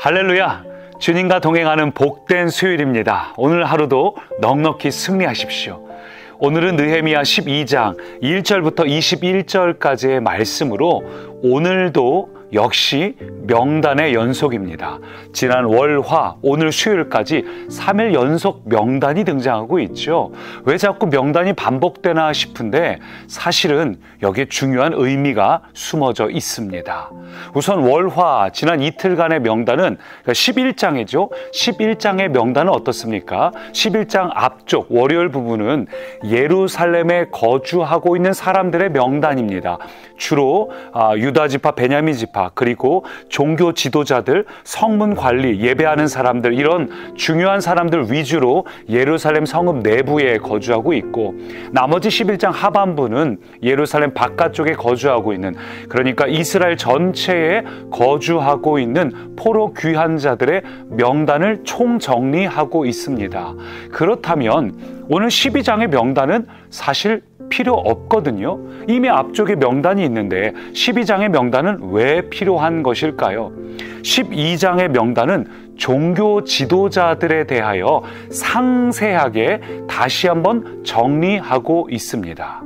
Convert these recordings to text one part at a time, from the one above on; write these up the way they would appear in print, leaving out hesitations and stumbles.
할렐루야! 주님과 동행하는 복된 수요일입니다. 오늘 하루도 넉넉히 승리하십시오. 오늘은 느헤미야 12장 1절부터 21절까지의 말씀으로 오늘도 역시 명단의 연속입니다. 지난 월, 화, 오늘 수요일까지 3일 연속 명단이 등장하고 있죠. 왜 자꾸 명단이 반복되나 싶은데 사실은 여기에 중요한 의미가 숨어져 있습니다. 우선 월, 화, 지난 이틀간의 명단은 11장이죠. 11장의 명단은 어떻습니까? 11장 앞쪽 월요일 부분은 예루살렘에 거주하고 있는 사람들의 명단입니다. 주로 유다 지파, 베냐민 지파, 그리고 종교 지도자들, 성문 관리, 예배하는 사람들, 이런 중요한 사람들 위주로 예루살렘 성읍 내부에 거주하고 있고, 나머지 11장 하반부는 예루살렘 바깥쪽에 거주하고 있는, 그러니까 이스라엘 전체에 거주하고 있는 포로 귀환 자들의 명단을 총정리하고 있습니다. 그렇다면 오늘 12장의 명단은 사실 필요 없거든요. 이미 앞쪽에 명단이 있는데 12장의 명단은 왜 필요한 것일까요? 12장의 명단은 종교 지도자들에 대하여 상세하게 다시 한번 정리하고 있습니다.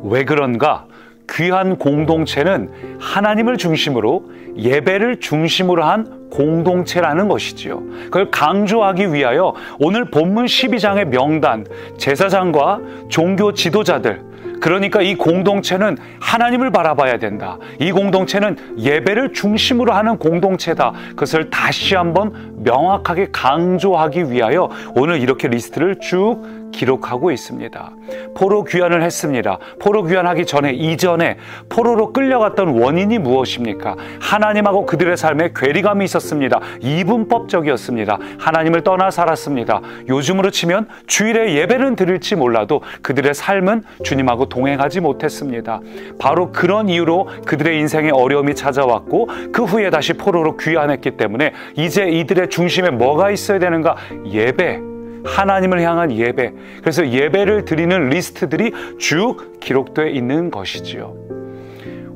왜 그런가? 귀한 공동체는 하나님을 중심으로 예배를 중심으로 한 공동체라는 것이지요. 그걸 강조하기 위하여 오늘 본문 12장의 명단, 제사장과 종교 지도자들, 그러니까 이 공동체는 하나님을 바라봐야 된다. 이 공동체는 예배를 중심으로 하는 공동체다. 그것을 다시 한번 명확하게 강조하기 위하여 오늘 이렇게 리스트를 쭉 기록하고 있습니다. 포로 귀환을 했습니다. 포로 귀환하기 전에, 이전에 포로로 끌려갔던 원인이 무엇입니까? 하나님하고 그들의 삶에 괴리감이 있었습니다. 이분법적이었습니다. 하나님을 떠나 살았습니다. 요즘으로 치면 주일에 예배는 드릴지 몰라도 그들의 삶은 주님하고 동행하지 못했습니다. 바로 그런 이유로 그들의 인생에 어려움이 찾아왔고, 그 후에 다시 포로로 귀환했기 때문에 이제 이들의 중심에 뭐가 있어야 되는가? 예배, 하나님을 향한 예배. 그래서 예배를 드리는 리스트들이 쭉 기록되어 있는 것이지요.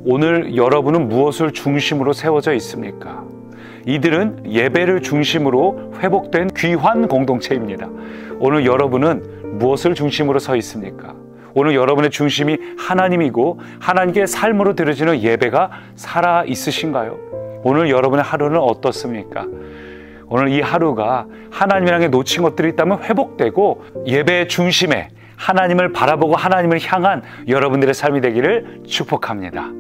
오늘 여러분은 무엇을 중심으로 세워져 있습니까? 이들은 예배를 중심으로 회복된 귀환 공동체입니다. 오늘 여러분은 무엇을 중심으로 서 있습니까? 오늘 여러분의 중심이 하나님이고 하나님께 삶으로 드려지는 예배가 살아 있으신가요? 오늘 여러분의 하루는 어떻습니까? 오늘 이 하루가 하나님이랑에 놓친 것들이 있다면 회복되고 예배의 중심에 하나님을 바라보고 하나님을 향한 여러분들의 삶이 되기를 축복합니다.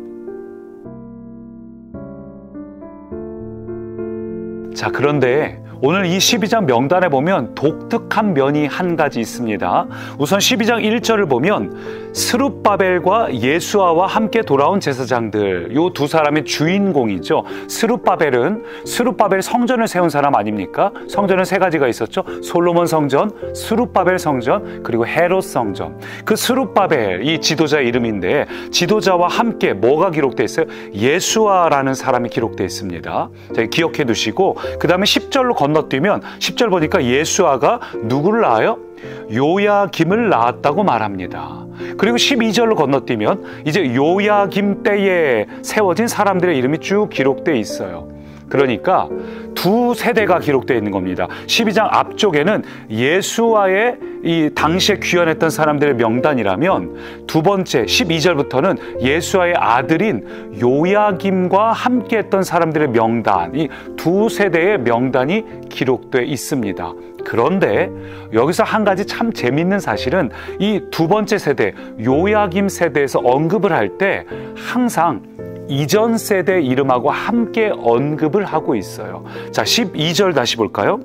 자, 그런데 오늘 이 12장 명단에 보면 독특한 면이 한 가지 있습니다. 우선 12장 1절을 보면 스룹바벨과 예수아와 함께 돌아온 제사장들, 이 두 사람의 주인공이죠. 스룹바벨 성전을 세운 사람 아닙니까? 성전은 세 가지가 있었죠. 솔로몬 성전, 스룹바벨 성전, 그리고 헤롯 성전. 그 스룹바벨, 이 지도자의 이름인데 지도자와 함께 뭐가 기록되어 있어요? 예수아라는 사람이 기록되어 있습니다. 자, 기억해 두시고 그 다음에 10절로 건너뛰면 10절 보니까 예수아가 누구를 낳아요? 요야김을 낳았다고 말합니다. 그리고 12절로 건너뛰면 이제 요야김 때에 세워진 사람들의 이름이 쭉 기록되어 있어요. 그러니까 두 세대가 기록되어 있는 겁니다. 12장 앞쪽에는 예수와의 이 당시에 귀환했던 사람들의 명단이라면, 두 번째 12절부터는 예수와의 아들인 요야김과 함께했던 사람들의 명단, 이 두 세대의 명단이 기록되어 있습니다. 그런데 여기서 한 가지 참 재밌는 사실은 이 두 번째 세대, 요야김 세대에서 언급을 할 때 항상 이전 세대 이름하고 함께 언급을 하고 있어요. 자, 12절 다시 볼까요?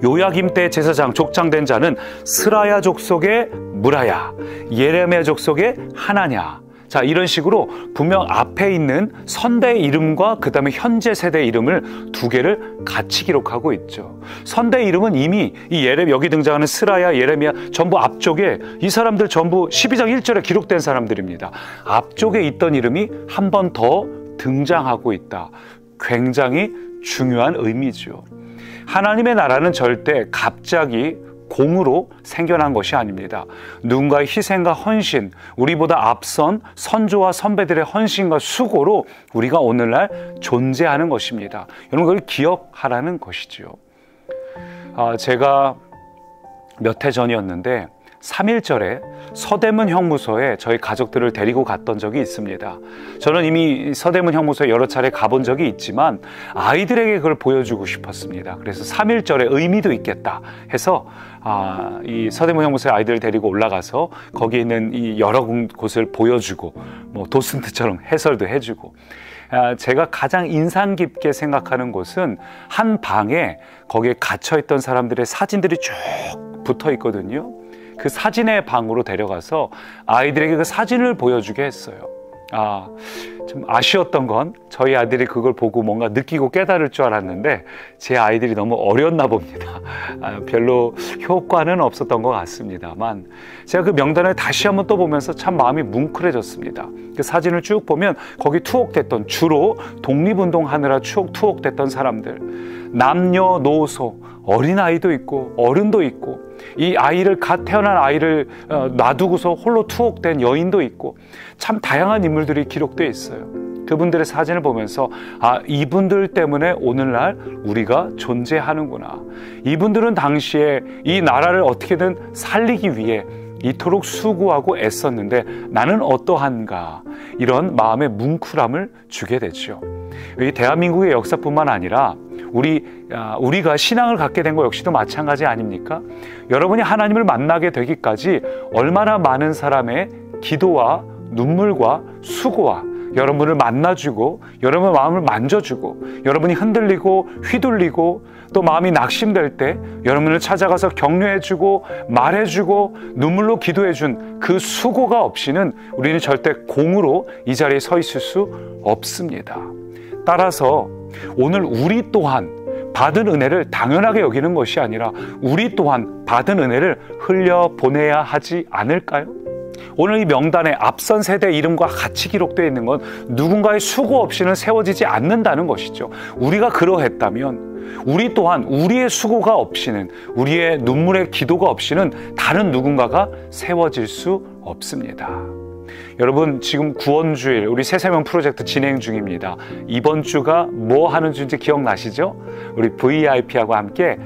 요야김 때 제사장 족장된 자는 스라야 족속의 무라야, 예레미야 족속의 하나냐. 자, 이런 식으로 분명 앞에 있는 선대 이름과 그 다음에 현재 세대 이름을 두 개를 같이 기록하고 있죠. 선대 이름은 이미 이 여기 등장하는 스라야, 예레미야 전부 앞쪽에, 이 사람들 전부 12장 1절에 기록된 사람들입니다. 앞쪽에 있던 이름이 한 번 더 등장하고 있다. 굉장히 중요한 의미죠. 하나님의 나라는 절대 갑자기 공으로 생겨난 것이 아닙니다. 누군가의 희생과 헌신, 우리보다 앞선 선조와 선배들의 헌신과 수고로 우리가 오늘날 존재하는 것입니다. 여러분, 그걸 기억하라는 것이지요. 제가 몇 해 전이었는데 3.1절에 서대문 형무소에 저희 가족들을 데리고 갔던 적이 있습니다. 저는 이미 서대문 형무소에 여러 차례 가본 적이 있지만 아이들에게 그걸 보여주고 싶었습니다. 그래서 3.1절에 의미도 있겠다 해서 이 서대문 형무소에 아이들을 데리고 올라가서 거기에 있는 이 여러 곳을 보여주고 도슨트처럼 해설도 해주고, 제가 가장 인상 깊게 생각하는 곳은 한 방에 거기에 gat혀있던 사람들의 사진들이 쭉 붙어 있거든요. 그 사진의 방으로 데려가서 아이들에게 그 사진을 보여주게 했어요. 좀 아쉬웠던 건 저희 아들이 그걸 보고 뭔가 느끼고 깨달을 줄 알았는데 제 아이들이 너무 어렸나 봅니다. 별로 효과는 없었던 것 같습니다만, 제가 그 명단을 다시 한번 또 보면서 참 마음이 뭉클해졌습니다. 그 사진을 쭉 보면 거기 투옥됐던, 주로 독립운동하느라 투옥됐던 사람들, 남녀노소, 어린아이도 있고 어른도 있고, 이 아이를 갓 태어난 아이를 놔두고서 홀로 투옥된 여인도 있고, 참 다양한 인물들이 기록되어 있어요. 그분들의 사진을 보면서 이분들 때문에 오늘날 우리가 존재하는구나. 이분들은 당시에 이 나라를 어떻게든 살리기 위해 이토록 수고하고 애썼는데 나는 어떠한가, 이런 마음의 뭉클함을 주게 되죠. 이 대한민국의 역사뿐만 아니라 우리가 신앙을 갖게 된 것 역시도 마찬가지 아닙니까? 여러분이 하나님을 만나게 되기까지 얼마나 많은 사람의 기도와 눈물과 수고와 여러분을 만나주고 여러분의 마음을 만져주고, 여러분이 흔들리고 휘둘리고 또 마음이 낙심될 때 여러분을 찾아가서 격려해주고 말해주고 눈물로 기도해준 그 수고가 없이는 우리는 절대 공으로 이 자리에 서 있을 수 없습니다. 따라서 오늘 우리 또한 받은 은혜를 당연하게 여기는 것이 아니라 우리 또한 받은 은혜를 흘려보내야 하지 않을까요? 오늘 이 명단에 앞선 세대 이름과 같이 기록되어 있는 건 누군가의 수고 없이는 세워지지 않는다는 것이죠. 우리가 그러했다면 우리 또한 우리의 수고가 없이는, 우리의 눈물의 기도가 없이는 다른 누군가가 세워질 수 없습니다. 여러분, 지금 구원주일 우리 새세명 프로젝트 진행 중입니다. 이번 주가 뭐 하는 주인지 기억나시죠? 우리 VIP하고 함께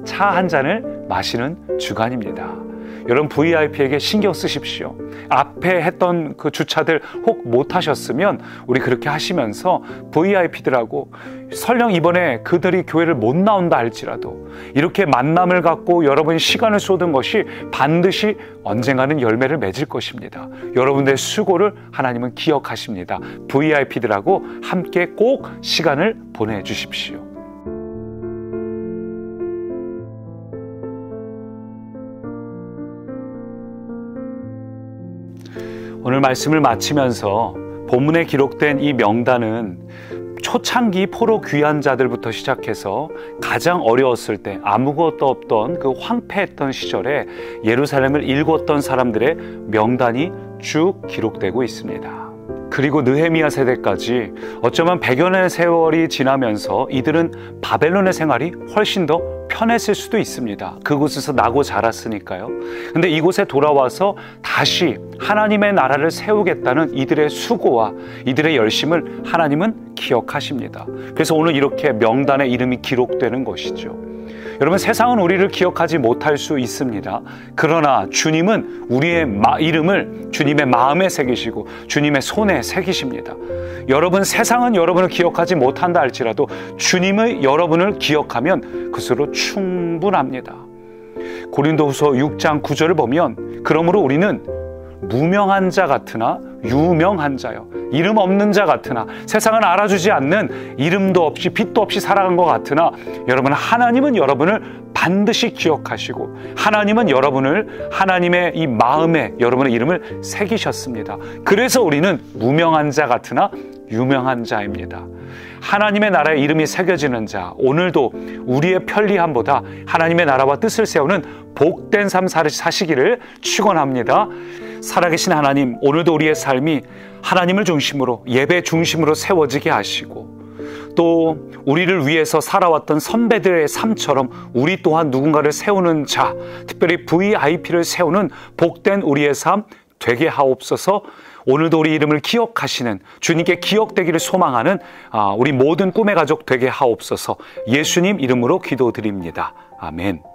차 한 잔을 마시는 주간입니다. 여러분, VIP에게 신경 쓰십시오. 앞에 했던 그 주차들 혹 못 하셨으면 우리 그렇게 하시면서 VIP들하고 설령 이번에 그들이 교회를 못 나온다 할지라도 이렇게 만남을 갖고 여러분이 시간을 쏟은 것이 반드시 언젠가는 열매를 맺을 것입니다. 여러분들의 수고를 하나님은 기억하십니다. VIP들하고 함께 꼭 시간을 보내주십시오. 오늘 말씀을 마치면서 본문에 기록된 이 명단은 초창기 포로 귀환 자들부터 시작해서 가장 어려웠을 때 아무것도 없던 그 황폐했던 시절에 예루살렘을 일궜던 사람들의 명단이 쭉 기록되고 있습니다. 그리고 느헤미야 세대까지 어쩌면 100여 년의 세월이 지나면서 이들은 바벨론의 생활이 훨씬 더 편했을 수도 있습니다. 그곳에서 나고 자랐으니까요. 근데 이곳에 돌아와서 다시 하나님의 나라를 세우겠다는 이들의 수고와 이들의 열심을 하나님은 기억하십니다. 그래서 오늘 이렇게 명단에 이름이 기록되는 것이죠. 여러분, 세상은 우리를 기억하지 못할 수 있습니다. 그러나 주님은 우리의 이름을 주님의 마음에 새기시고 주님의 손에 새기십니다. 여러분, 세상은 여러분을 기억하지 못한다 할지라도 주님의 여러분을 기억하면 그것으로 충분합니다. 고린도후서 6장 9절을 보면, 그러므로 우리는 무명한 자 같으나 유명한 자요, 이름 없는 자 같으나 세상은 알아주지 않는, 이름도 없이 빛도 없이 살아간 것 같으나 여러분, 하나님은 여러분을 반드시 기억하시고 하나님은 여러분을 하나님의 이 마음에 여러분의 이름을 새기셨습니다. 그래서 우리는 무명한 자 같으나 유명한 자입니다. 하나님의 나라에 이름이 새겨지는 자, 오늘도 우리의 편리함보다 하나님의 나라와 뜻을 세우는 복된 삶 사시기를 축원합니다. 살아계신 하나님, 오늘도 우리의 삶이 하나님을 중심으로, 예배 중심으로 세워지게 하시고 또 우리를 위해서 살아왔던 선배들의 삶처럼 우리 또한 누군가를 세우는 자, 특별히 VIP를 세우는 복된 우리의 삶 되게 하옵소서. 오늘도 우리 이름을 기억하시는, 주님께 기억되기를 소망하는 우리 모든 꿈의 가족 되게 하옵소서. 예수님 이름으로 기도드립니다. 아멘.